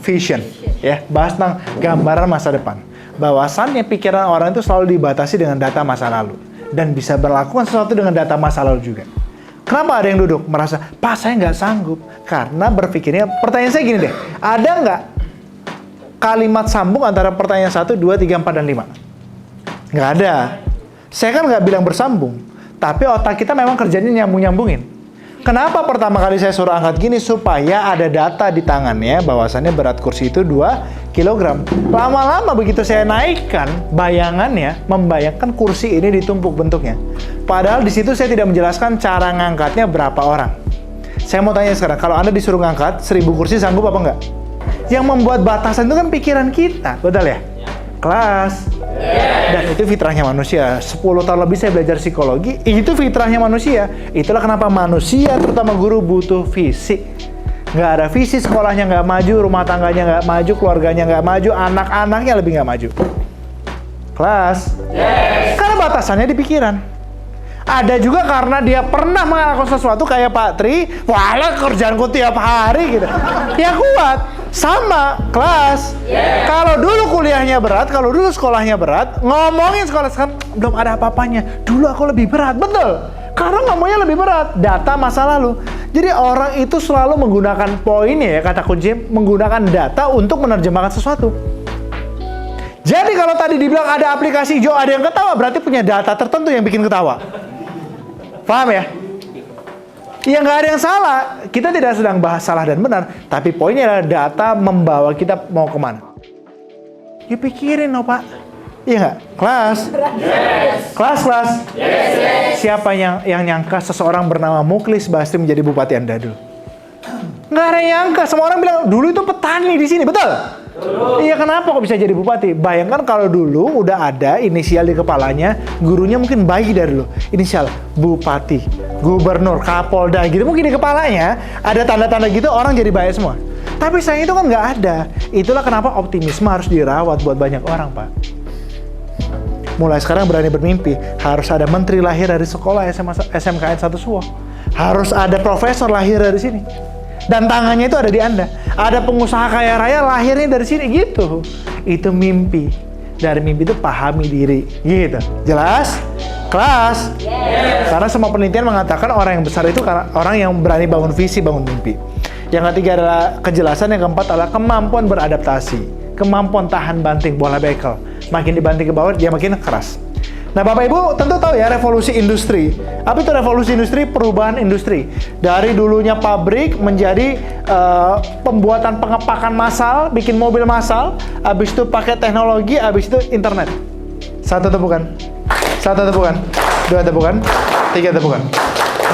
vision, ya, bahas tentang gambaran masa depan. Bahwasannya pikiran orang itu selalu dibatasi dengan data masa lalu dan bisa berlakukan sesuatu dengan data masa lalu juga. Kenapa ada yang duduk merasa, Pak saya nggak sanggup? Karena berpikirnya, pertanyaan saya gini deh, ada nggak kalimat sambung antara pertanyaan 1, 2, 3, 4, dan 5? Nggak ada. Saya kan nggak bilang bersambung, tapi otak kita memang kerjanya nyambung-nyambungin. Kenapa pertama kali saya suruh angkat gini? Supaya ada data di tangannya bahwasannya berat kursi itu 2 kg. Lama-lama begitu saya naikkan, bayangannya membayangkan kursi ini ditumpuk bentuknya. Padahal di situ saya tidak menjelaskan cara ngangkatnya berapa orang. Saya mau tanya sekarang, kalau Anda disuruh ngangkat 1000 kursi sanggup apa enggak? Yang membuat batasan itu kan pikiran kita, betul ya? Kelas. Dan itu fitrahnya manusia. 10 tahun lebih saya belajar psikologi, itu fitrahnya manusia. Itulah kenapa manusia, terutama guru, butuh visi. Nggak ada visi, sekolahnya nggak maju, rumah tangganya nggak maju, keluarganya nggak maju, anak-anaknya lebih nggak maju. Kelas. Karena batasannya di pikiran. Ada juga karena dia pernah melakukan sesuatu kayak Pak Tri, walah kerjaanku tiap hari gitu. Ya kuat. Sama, kelas. Kalau dulu kuliahnya berat, kalau dulu sekolahnya berat, ngomongin sekolah sekarang belum ada apa-apanya. Dulu aku lebih berat, betul. Karena ngomongnya lebih berat, data masa lalu. Jadi orang itu selalu menggunakan poinnya ya, kata kunci, menggunakan data untuk menerjemahkan sesuatu. Jadi kalau tadi dibilang ada aplikasi hijau, ada yang ketawa, berarti punya data tertentu yang bikin ketawa. Paham ya? Ya nggak ada yang salah, kita tidak sedang bahas salah dan benar, tapi poinnya adalah data membawa kita mau kemana. Ya pikirin loh Pak, iya nggak? Kelas? Kelas? Siapa yang nyangka seseorang bernama Muklis Basri menjadi bupati Anda dulu? Nggak ada yang nyangka, semua orang bilang dulu itu petani di sini, betul? Iya, kenapa kok bisa jadi bupati? Bayangkan kalau dulu udah ada inisial di kepalanya, gurunya mungkin bayi dari dulu. Inisial bupati, gubernur, kapolda gitu, mungkin di kepalanya ada tanda-tanda gitu, orang jadi baik semua. Tapi sayang itu kan nggak ada. Itulah kenapa optimisme harus dirawat buat banyak orang, Pak. Mulai sekarang berani bermimpi, harus ada menteri lahir dari sekolah SMKN 1 Suwo. Harus ada profesor lahir dari sini. Dan tangannya itu ada di Anda. Ada pengusaha kaya raya lahirnya dari sini gitu. Itu mimpi. Dari mimpi itu pahami diri. Gitu. Jelas? Kelas? Karena semua penelitian mengatakan orang yang besar itu karena orang yang berani bangun visi, bangun mimpi. Yang ketiga adalah kejelasan, yang keempat adalah kemampuan beradaptasi. Kemampuan tahan banting bola bekel. Makin dibanting ke bawah, dia makin keras. Nah, Bapak Ibu tentu tahu ya revolusi industri. Apa itu revolusi industri? Perubahan industri. Dari dulunya pabrik menjadi pembuatan pengepakan massal, bikin mobil massal, habis itu pakai teknologi, habis itu internet. 1 tepukan. 1 tepukan. 2 tepukan. 3 tepukan.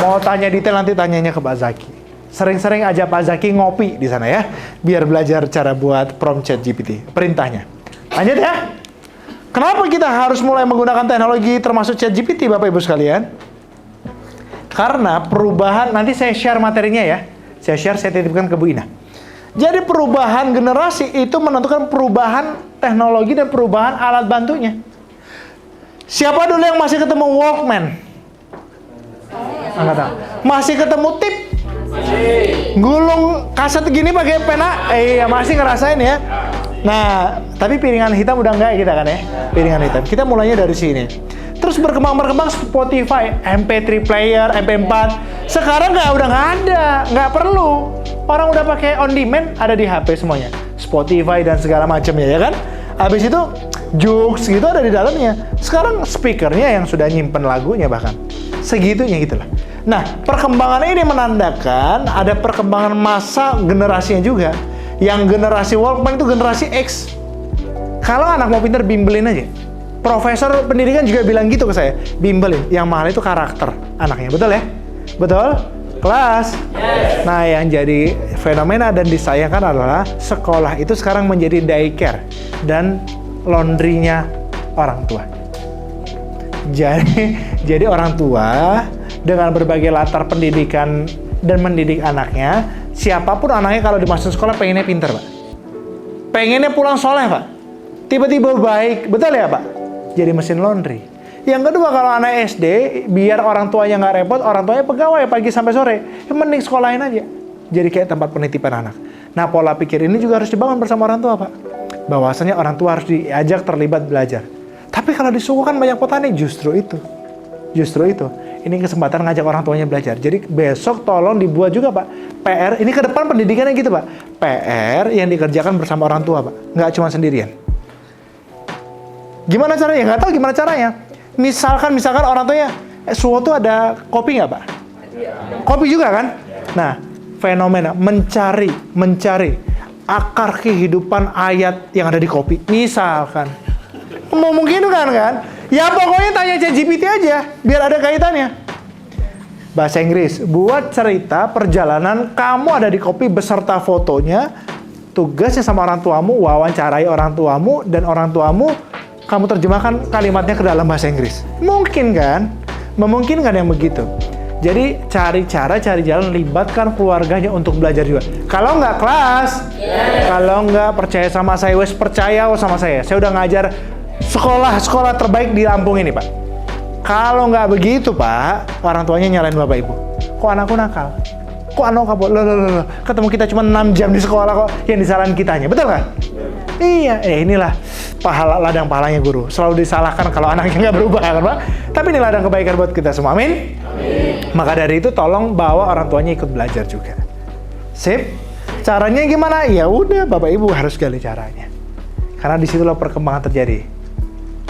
Mau tanya detail nanti tanyanya ke Pak Zaki. Sering-sering aja Pak Zaki ngopi di sana ya, biar belajar cara buat prompt ChatGPT. Perintahnya. Lanjut ya. Kenapa kita harus mulai menggunakan teknologi termasuk ChatGPT, Bapak Ibu sekalian? Karena perubahan, nanti saya share materinya ya. Saya titipkan ke Bu Ina. Jadi perubahan generasi itu menentukan perubahan teknologi dan perubahan alat bantunya. Siapa dulu yang masih ketemu Walkman? Angkat tangan. Masih ketemu tip? Gulung kaset gini pakai pena? Iya, masih ngerasain ya. Nah, tapi piringan hitam udah enggak kita kan ya? Piringan hitam. Kita mulainya dari sini. Terus berkembang Spotify, MP3 player, MP4. Sekarang udah nggak ada, nggak perlu. Orang udah pakai on demand, ada di HP semuanya. Spotify dan segala macamnya ya kan? Habis itu Joox gitu ada di dalamnya. Sekarang speakernya yang sudah nyimpen lagunya bahkan. Segitunya gitulah. Nah, perkembangan ini menandakan ada perkembangan masa generasinya juga. Yang generasi Walkman itu generasi X. Kalau anak mau pinter, bimbelin aja. Profesor pendidikan juga bilang gitu ke saya. Bimbelin. Yang mahal itu karakter anaknya. Betul ya? Betul? Kelas? Yes. Nah, yang jadi fenomena dan disayangkan adalah sekolah itu sekarang menjadi daycare dan laundry-nya orang tua. Jadi orang tua dengan berbagai latar pendidikan dan mendidik anaknya, siapapun anaknya kalau dimasukin sekolah pengennya pinter, Pak. Pengennya pulang soleh, Pak. Tiba-tiba baik. Betul ya, Pak? Jadi mesin laundry. Yang kedua, kalau anak SD, biar orang tuanya nggak repot, orang tuanya pegawai pagi sampai sore. Yang mending sekolahin aja. Jadi kayak tempat penitipan anak. Nah, pola pikir ini juga harus dibangun bersama orang tua, Pak. Bahwasanya orang tua harus diajak terlibat belajar. Tapi kalau di suku kan banyak petani, justru itu. Ini kesempatan ngajak orang tuanya belajar. Jadi besok tolong dibuat juga, Pak, PR. Ini ke depan pendidikannya gitu, Pak. PR yang dikerjakan bersama orang tua, Pak. Nggak cuma sendirian. Gimana caranya? Nggak tahu gimana caranya. Misalkan orang tuanya, suwo tuh ada kopi nggak, Pak? Kopi juga kan? Nah, fenomena mencari akar kehidupan ayat yang ada di kopi. Misalkan, mungkin kan? Ya pokoknya tanya ChatGPT aja, biar ada kaitannya. Bahasa Inggris, buat cerita perjalanan kamu ada di kopi beserta fotonya, tugasnya sama orang tuamu, wawancarai orang tuamu, dan orang tuamu kamu terjemahkan kalimatnya ke dalam bahasa Inggris. Mungkin kan? Memungkinkan yang begitu. Jadi cari jalan, libatkan keluarganya untuk belajar juga. Kalau nggak kelas, kalau nggak percaya sama saya, percaya sama saya. Saya udah ngajar sekolah terbaik di Lampung ini, Pak. Kalau nggak begitu, Pak, orang tuanya nyalain Bapak Ibu. Kok anakku nakal? Kok anakku kabur? Loh. Ketemu kita cuma 6 jam di sekolah kok yang disalahin kitanya. Betul kan? Iya, inilah ladang pahalanya guru. Selalu disalahkan kalau anaknya nggak berubah, kan, Pak? Tapi ini ladang kebaikan buat kita semua. Amin. Maka dari itu tolong bawa orang tuanya ikut belajar juga. Sip? Caranya gimana? Ya udah, Bapak Ibu harus gali caranya. Karena disitulah perkembangan terjadi.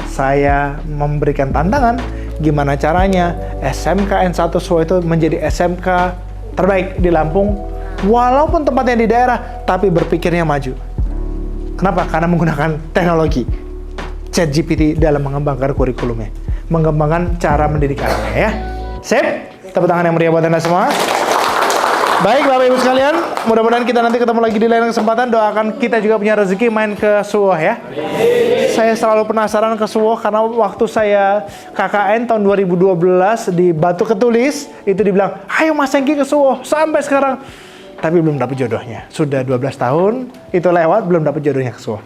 Saya memberikan tantangan, gimana caranya SMK N1 Suwo itu menjadi SMK terbaik di Lampung, walaupun tempatnya di daerah, tapi berpikirnya maju. Kenapa? Karena menggunakan teknologi ChatGPT dalam mengembangkan kurikulumnya, mengembangkan cara mendidik anaknya, ya. Sip? Tepuk tangan yang meriah buat Anda semua. Baik, Bapak Ibu sekalian, mudah-mudahan kita nanti ketemu lagi di lain kesempatan. Doakan kita juga punya rezeki main ke Suwo, ya. Saya selalu penasaran ke Suwo karena waktu saya KKN tahun 2012 di Batu Ketulis, itu dibilang, ayo Mas Hengki ke Suwo, sampai sekarang. Tapi belum dapat jodohnya. Sudah 12 tahun, itu lewat, belum dapat jodohnya ke Suwo.